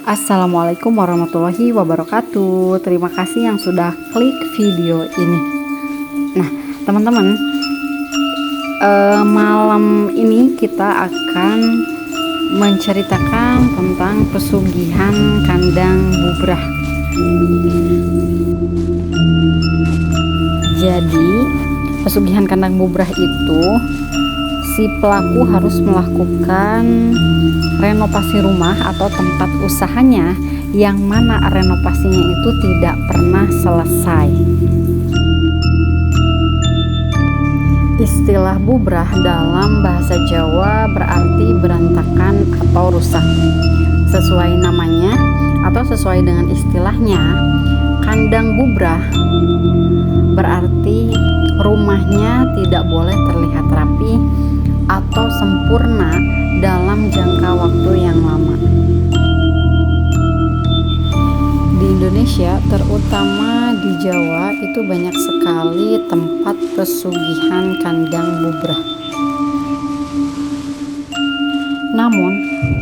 Assalamualaikum warahmatullahi wabarakatuh. Terima kasih yang sudah klik video ini. Nah, teman-teman, malam ini kita akan menceritakan tentang pesugihan kandang bubrah. Jadi, pesugihan kandang bubrah itu si pelaku harus melakukan renovasi rumah atau tempat usahanya, yang mana renovasinya itu tidak pernah selesai. Istilah bubrah dalam bahasa Jawa berarti berantakan atau rusak. Sesuai namanya atau sesuai dengan istilahnya, kandang bubrah berarti rumahnya tidak boleh terlihat rapi atau sempurna dalam jangka waktu yang lama. Di Indonesia, terutama di Jawa, itu banyak sekali tempat pesugihan kandang bubrah. Namun,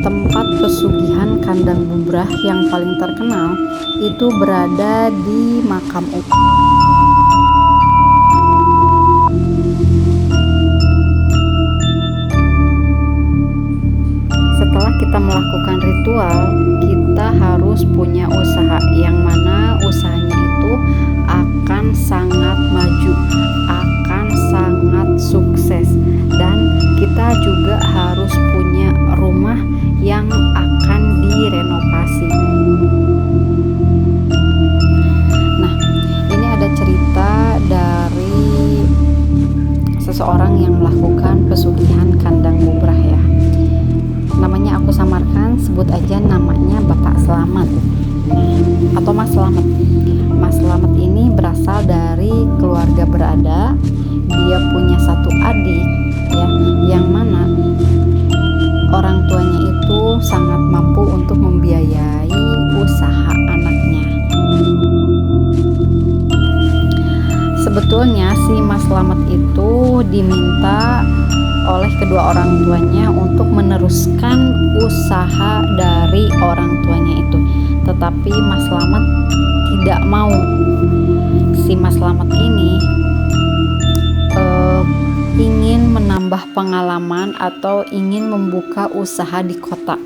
tempat pesugihan kandang bubrah yang paling terkenal itu berada di makam umum. Setelah kita melakukan ritual, kita harus punya usaha, yang mana usahanya itu akan sangat maju, akan sangat sukses, dan kita juga harus punya rumah yang akan direnovasi. Nah, ini ada cerita dari seseorang yang melakukan pesugihan kandang bubrah ya. Namanya aku samarkan, sebut aja namanya Bapak Slamet atau Mas Slamet. Mas Slamet ini berasal dari keluarga berada. Dia punya satu adik ya, yang mana orang tuanya itu sangat mampu untuk membiayai usaha anaknya. Sebetulnya si Mas Slamet itu diminta oleh kedua orang tuanya untuk meneruskan usaha dari orang tuanya itu, tetapi Mas Slamet tidak mau. Si Mas Slamet ini ingin menambah pengalaman atau ingin membuka usaha di kota.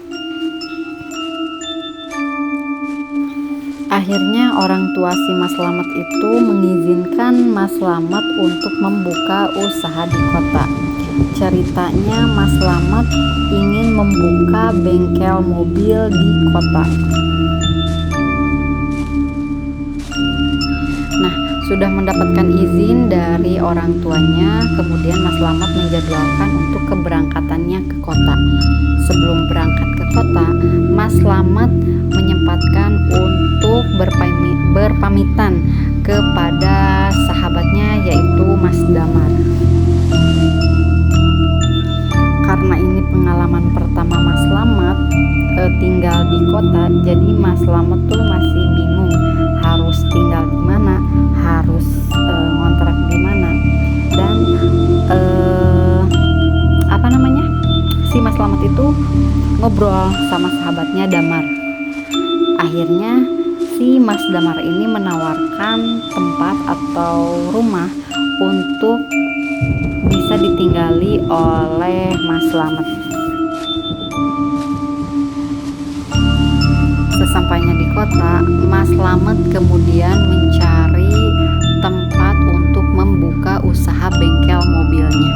Akhirnya orang tua si Mas Slamet itu mengizinkan Mas Slamet untuk membuka usaha di kota. Ceritanya Mas Slamet ingin membuka bengkel mobil di kota. Nah, sudah mendapatkan izin dari orang tuanya, kemudian Mas Slamet menjadwalkan untuk keberangkatannya ke kota. Sebelum berangkat ke kota, Mas Slamet menyempatkan untuk berpamitan kepada sahabatnya, yaitu Mas Damar. Karena ini pengalaman pertama Mas Slamet tinggal di kota, jadi Mas Slamet tuh masih bingung harus tinggal di mana, harus ngontrak di mana, dan si Mas Slamet itu ngobrol sama sahabatnya Damar. Akhirnya si Mas Damar ini menawarkan tempat atau rumah untuk bisa ditinggali oleh Mas Slamet. Sesampainya di kota, Mas Slamet kemudian mencari tempat untuk membuka usaha bengkel mobilnya.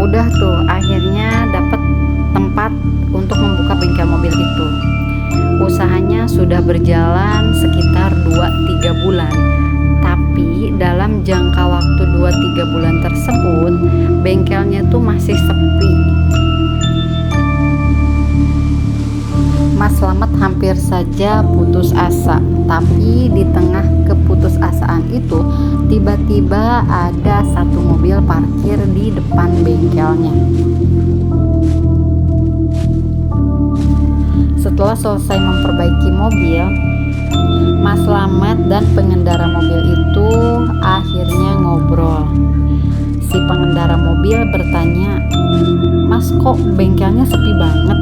Udah tuh, akhirnya dapat tempat untuk membuka bengkel mobil itu. Usahanya sudah berjalan sekitar 2-3 bulan. Tapi dalam jangka waktu 2-3 bulan tersebut, bengkelnya tuh masih sepi. Mas Slamet hampir saja putus asa, tapi di tengah keputusasaan itu tiba-tiba ada satu mobil parkir di depan bengkelnya. Setelah selesai memperbaiki mobil, Mas Slamet dan pengendara mobil itu akhirnya ngobrol. Si pengendara mobil bertanya, "Mas, kok bengkelnya sepi banget?"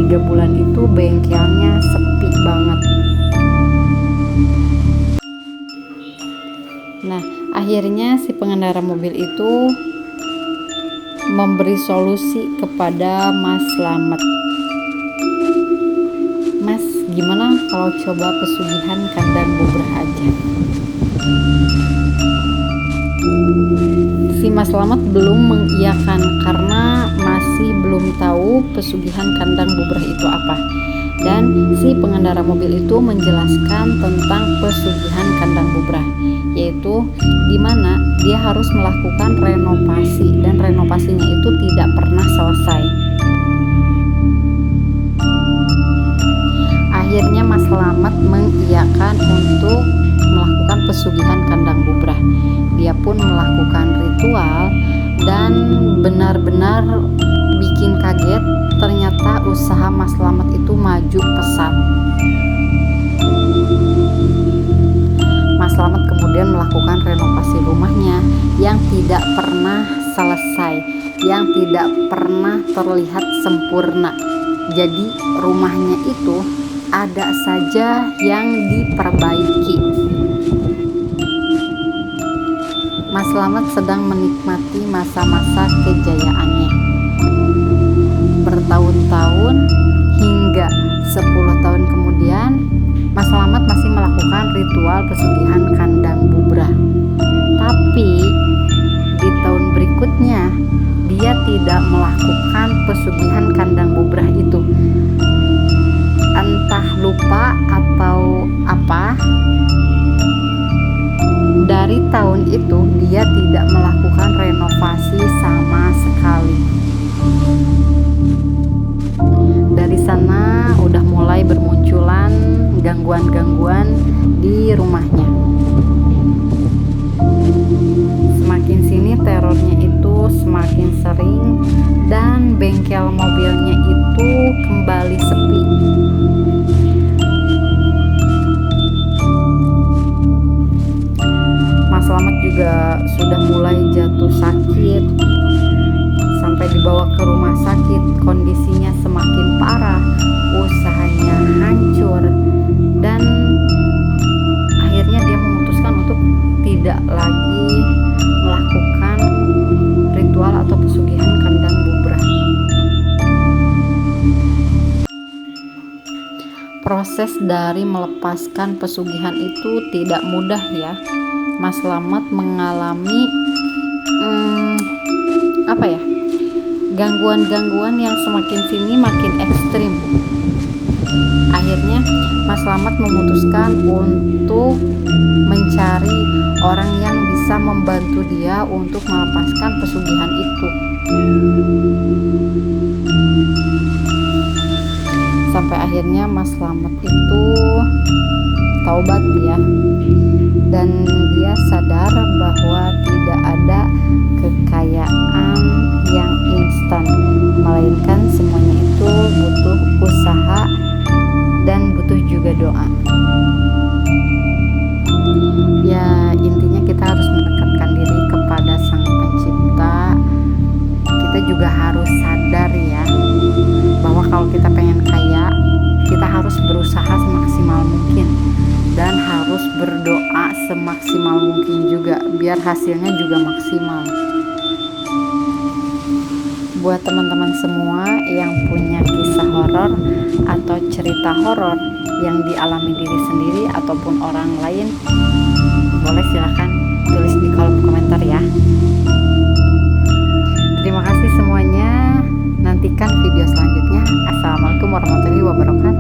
3 bulan itu bengkelnya sepi banget. Nah, akhirnya si pengendara mobil itu memberi solusi kepada Mas Slamet. Mas, gimana kalau coba pesugihan kandang bubrah aja? Si Mas Slamet belum mengiyakan karena masih belum tahu pesugihan kandang bubrah itu apa. Dan si pengendara mobil itu menjelaskan tentang pesugihan kandang bubrah, yaitu di mana dia harus melakukan renovasi dan renovasinya itu tidak pernah selesai. Akhirnya Mas Slamet mengiyakan untuk melakukan pesugihan kandang bubrah. Dia pun melakukan ritual dan benar-benar bikin kaget. Ternyata usaha Mas Slamet itu maju pesat. Mas Slamet kemudian melakukan renovasi rumahnya yang tidak pernah selesai, yang tidak pernah terlihat sempurna. Jadi rumahnya itu ada saja yang diperbaiki. Mas Slamet sedang menikmati masa-masa kejayaannya. Bertahun-tahun hingga 10 tahun kemudian, Mas Slamet masih melakukan ritual pesugihan kandang bubrah. Tapi di tahun berikutnya dia tidak melakukan pesugihan kandang bubrah itu. Entah lupa atau apa, dari tahun itu dia tidak melakukan renovasi sama sekali. Dari sana udah mulai bermunculan gangguan-gangguan di rumahnya. Semakin sini terornya itu semakin sering dan bengkel mobilnya itu kembali sepi. Mas Slamet juga sudah mulai jatuh sakit, sampai dibawa ke rumah sakit. Kondisinya semakin parah, usahanya hancur, dan akhirnya dia memutuskan untuk tidak lagi melakukan ritual atau pesugihan kandang bubrah. Proses dari melepaskan pesugihan itu tidak mudah ya. Mas Slamet mengalami gangguan-gangguan yang semakin sini makin ekstrim. Akhirnya Mas Slamet memutuskan untuk mencari orang yang bisa membantu dia untuk melepaskan pesugihan itu. Sampai akhirnya Mas Slamet itu taubat ya, dan dia sadar bahwa tidak ada kekayaan yang instan, melainkan semuanya itu butuh usaha dan butuh juga doa. Ya, intinya kita harus mendekatkan diri kepada Sang Pencipta. Kita juga harus sadar ya, bahwa kalau kita pengen kaya, kita harus berusaha semaksimal mungkin dan harus berdoa semaksimal mungkin juga, biar hasilnya juga maksimal. Buat teman-teman semua yang punya kisah horor atau cerita horor yang dialami diri sendiri ataupun orang lain, boleh silahkan tulis di kolom komentar ya. Terima kasih semuanya. Nantikan video selanjutnya. Assalamualaikum warahmatullahi wabarakatuh.